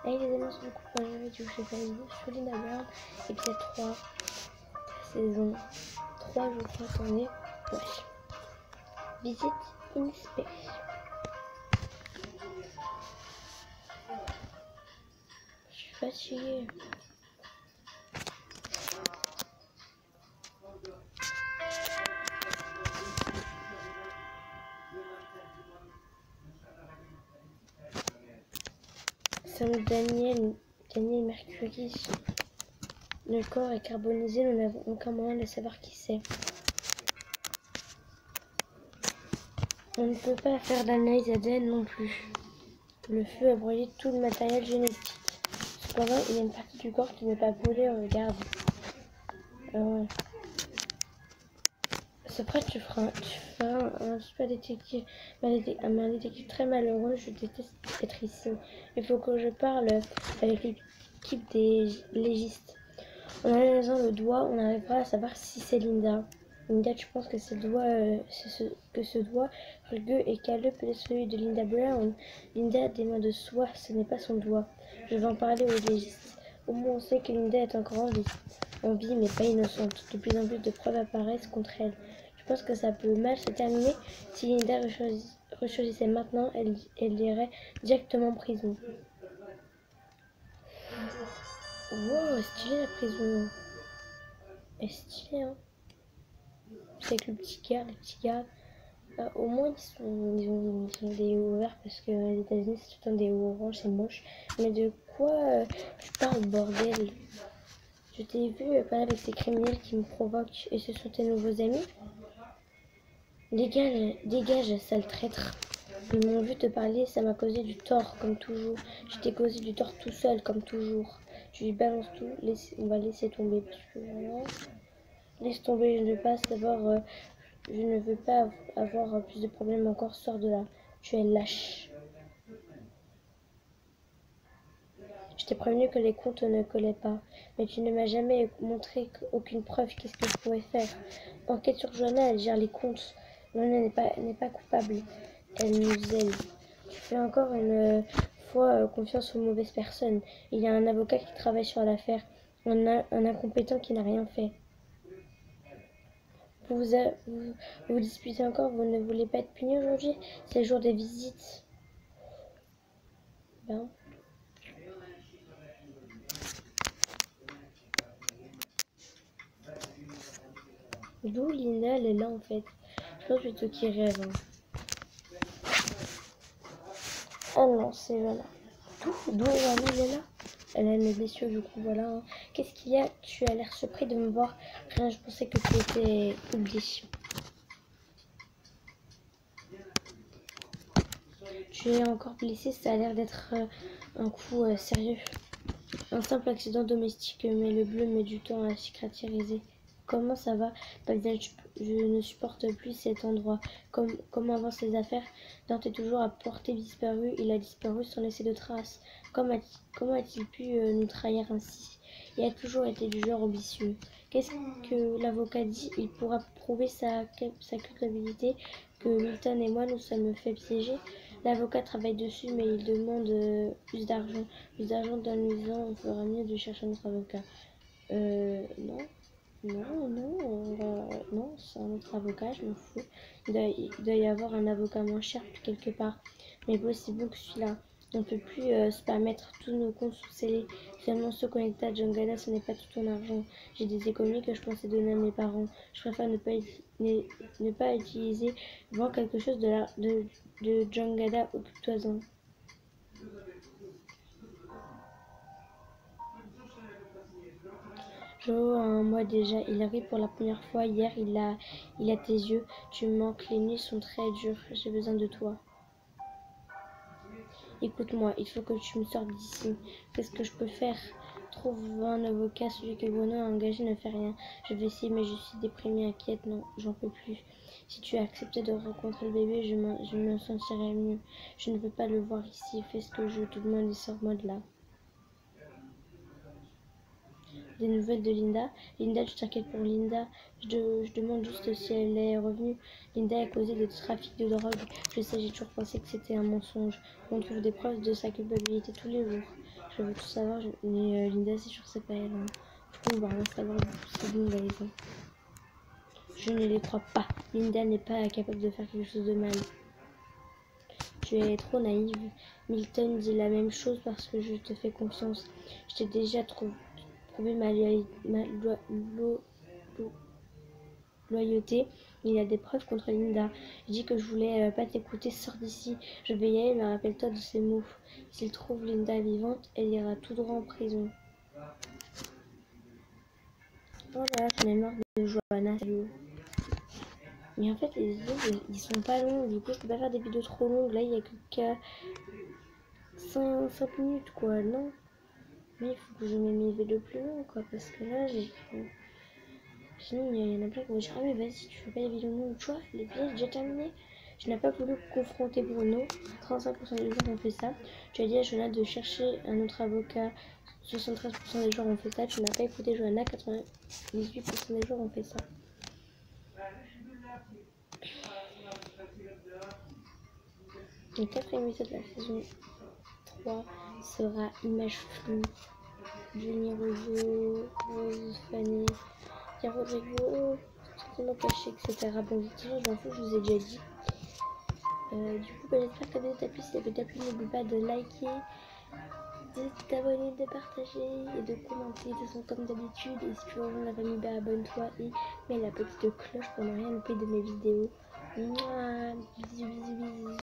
Hey les amis, c'est beaucoup pour aujourd'hui, je fais une vidéo sur Linda Brown, épisode 3, saison 3, je crois qu'on est. Wesh. Visite inespérée. Je suis fatiguée. Sommes Daniel Mercury. Le corps est carbonisé, nous n'avons aucun moyen de savoir qui c'est. On ne peut pas faire d'analyse ADN non plus. Le feu a brûlé tout le matériel génétique. Cependant, il y a une partie du corps qui n'est pas brûlée, regarde. C'est vrai, tu feras un super détective, un détective très malheureux. Je déteste être ici. Il faut que je parle avec l'équipe des légistes. En analysant le doigt, on arrivera à savoir si c'est Linda. Linda, tu penses que ce doigt rugueux et calleux peut être celui de Linda Brown? Linda a des mains de soie, ce n'est pas son doigt. Je vais en parler aux légistes. Au moins, on sait que Linda est encore en vie, mais pas innocente. De plus en plus de preuves apparaissent contre elle. Je pense que ça peut mal se terminer. Si Linda ressurgissait maintenant, elle irait directement en prison. Wow, stylé la prison. Et stylé, hein. C'est avec le petit gars, les petits gars. Au moins, ils ont des hauts verts parce que les États-Unis, c'est tout le temps des hauts orange, c'est moche. Mais de quoi tu parles, bordel? Je t'ai vu parler avec ces criminels qui me provoquent et ce sont tes nouveaux amis? Dégage, sale traître. Ils m'ont vu te parler, ça m'a causé du tort, comme toujours. Je t'ai causé du tort tout seul, comme toujours. Tu lui balances tout, on va laisser tomber. Laisse tomber, je ne veux pas avoir plus de problèmes encore, sors de là. Tu es lâche. Je t'ai prévenu que les comptes ne collaient pas, mais tu ne m'as jamais montré aucune preuve. Qu'est-ce que je pouvais faire? Enquête sur Joanna, elle gère les comptes. Joanna n'est pas coupable. Elle nous aide. Tu fais encore une fois confiance aux mauvaises personnes. Il y a un avocat qui travaille sur l'affaire. Un incompétent qui n'a rien fait. Vous disputez encore, vous ne voulez pas être puni aujourd'hui? C'est le jour des visites. Ben. D'où Linda, elle est là en fait. Je pense plutôt qu'il rêve. Hein. Ah non, c'est voilà. D'où elle est là? Elle a une blessure du coup, voilà. Hein. Qu'est-ce qu'il y a? Tu as l'air surpris de me voir. Rien, je pensais que tu étais oublié. Tu es encore blessé, ça a l'air d'être un coup sérieux. Un simple accident domestique, mais le bleu met du temps à cicatriser. Comment ça va? Pas bien, je ne supporte plus cet endroit. Comment avancent les affaires? Dante est toujours à portée disparu. Il a disparu sans laisser de traces. Comment a-t-il pu nous trahir ainsi? Il a toujours été du genre ambitieux. Qu'est-ce que l'avocat dit? Il pourra prouver sa culpabilité, que Milton et moi nous sommes fait piéger. L'avocat travaille dessus, mais il demande plus d'argent. Plus d'argent donne-lui-en, on fera mieux de chercher un autre avocat. Non. Non, c'est un autre avocat, je m'en fous. Il doit y avoir un avocat moins cher quelque part. Mais possible que celui-là. On ne peut plus se permettre tous nos comptes sous scellés. Seulement ceux connectés à Jangada, ce n'est pas tout ton argent. J'ai des économies que je pensais donner à mes parents. Je préfère ne pas utiliser. Vends quelque chose de Jangada, occupe-toi-en. Jo a un mois déjà, il arrive pour la première fois hier, il a tes yeux, tu me manques, les nuits sont très dures, j'ai besoin de toi. Écoute-moi, il faut que tu me sortes d'ici. Qu'est-ce que je peux faire? Trouve un avocat, celui que Bruno a engagé ne fait rien. Je vais essayer, mais je suis déprimée, inquiète, non, j'en peux plus. Si tu as accepté de rencontrer le bébé, je me sentirai mieux. Je ne veux pas le voir ici, fais ce que je te demande et sors-moi de là. Des nouvelles de Linda? Linda, tu t'inquiètes pour Linda. Je demande juste si elle est revenue. Linda a causé des trafics de drogue. Je sais, j'ai toujours pensé que c'était un mensonge. On trouve des preuves de sa culpabilité tous les jours. Je je veux tout savoir. Mais Linda, c'est sûr, c'est pas elle. Hein. Du coup, on va rien savoir. C'est Linda, les gens. Je ne les crois pas. Linda n'est pas capable de faire quelque chose de mal. Tu es trop naïve. Milton dit la même chose parce que je te fais confiance. Je t'ai déjà prouvé ma loyauté. Il y a des preuves contre Linda. Je dis que je voulais pas t'écouter. Sors d'ici. Je vais y aller, mais rappelle-toi de ces mots. S'il trouve Linda vivante, elle ira tout droit en prison. Oh là là, j'en ai marre de Johanna. Mais en fait, les vidéos, ils sont pas longs. Du coup, je peux pas faire des vidéos trop longues. Là, il y a que 5 minutes, quoi. Non. Mais il faut que je mette mes vidéos plus longues, quoi. Parce que là, sinon, il y en a plein qui vont dire: ah, mais vas-y, tu fais pas les vidéos longues. Tu vois, les vidéos, j'ai déjà terminé. Je n'ai pas voulu confronter Bruno. 35% des gens ont fait ça. Tu as dit à Johanna de chercher un autre avocat. 73% des gens ont fait ça. Tu n'as pas écouté Johanna. 98% des gens ont fait ça. Le quatrième épisode de la saison 3 sera Image floue. Jenny Rousseau, Rose Fanny, il y a Rodrigo, certainement caché, etc. Bon, de toute façon, je m'en fous, je vous ai déjà dit. Du coup, j'espère que vous avez plu. Si vous avez plu, n'oubliez pas de liker, de t'abonner, de partager et de commenter. De toute façon, comme d'habitude. Et si tu veux rejoindre la famille, bah, abonne-toi et mets la petite cloche pour ne rien louper de mes vidéos. Mouah, bisous, bisous, bisous.